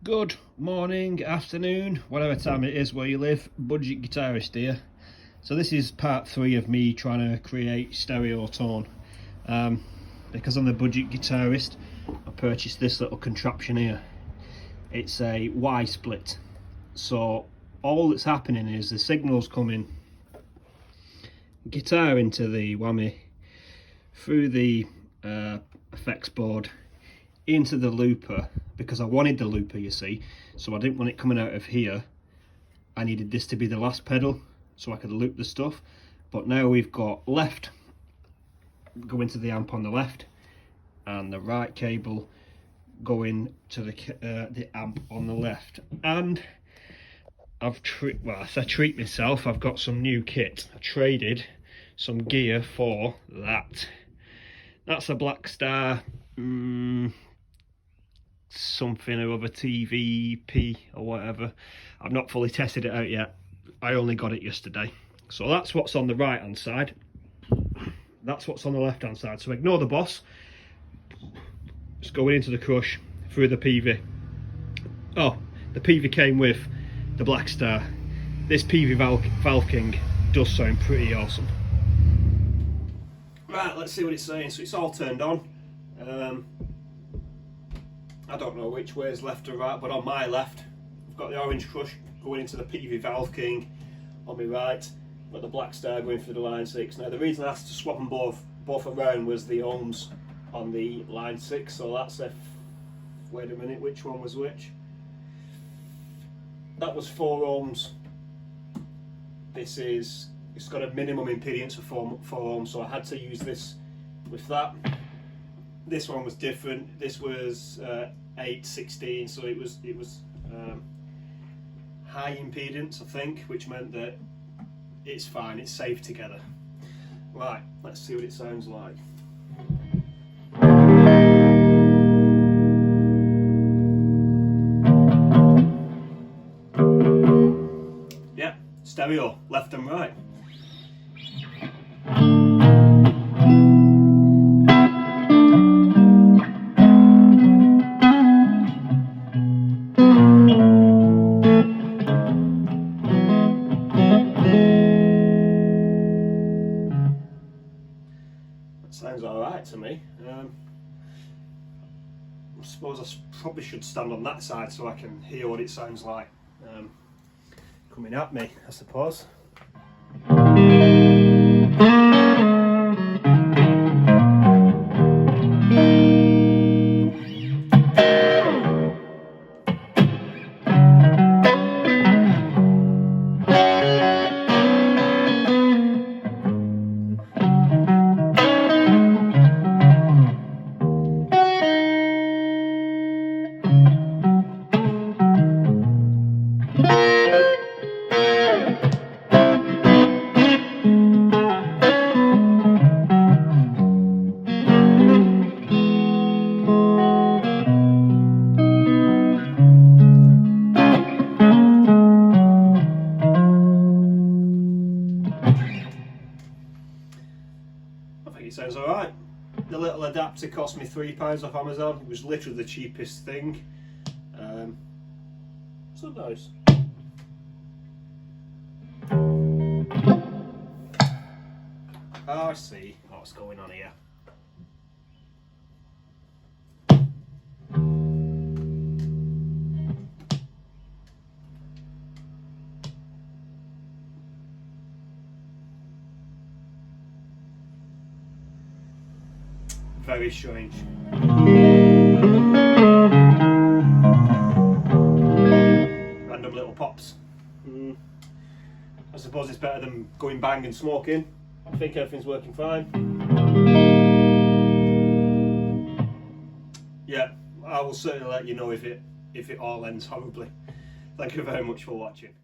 Good morning, afternoon, whatever time it is where you live. Budget Guitarist here. So this is part 3 of me trying to create stereo tone. Because I'm the Budget Guitarist, I purchased this little contraption here. It's a Y split. So all that's happening is the signal's coming guitar into the whammy, through the effects board, into the looper, because I wanted the looper, you see, so I didn't want it coming out of here. I needed this to be the last pedal so I could loop the stuff. But now we've got left going to the amp on the left and the right cable going to the amp on the left. And I treat myself, I've got some new kit. I traded some gear for that. That's a Blackstar something or other, TVP or whatever. I've not fully tested it out yet. I only got it yesterday. So that's what's on the right hand side. That's what's on the left hand side. So ignore the boss. It's going into the crush through the PV. Oh, the PV came with the Blackstar. This PV Valve King does sound pretty awesome. Right, let's see what it's saying. So it's all turned on. I don't know which way is left or right, but on my left I've got the orange crush going into the PV Valve King. On my right I've got the Blackstar going through the line 6. Now the reason I asked to swap them both around was the ohms on the line 6, so that's wait a minute, which one was which? That was 4 ohms. It's got a minimum impedance of 4 ohms, so I had to use this with that. This one was different. This was 8/16, so it was high impedance, I think, which meant that it's fine, it's safe together. Right, let's see what it sounds like. Yeah, stereo, left and right. Sounds alright to me. I suppose I probably should stand on that side so I can hear what it sounds like coming at me, I suppose. It sounds alright. The little adapter cost me £3 off Amazon. It was literally the cheapest thing. So nice. Oh, I see what's going on here. Very strange. Random little pops. I suppose it's better than going bang and smoking. I think everything's working fine. Yeah, I will certainly let you know if it all ends horribly. Thank you very much for watching.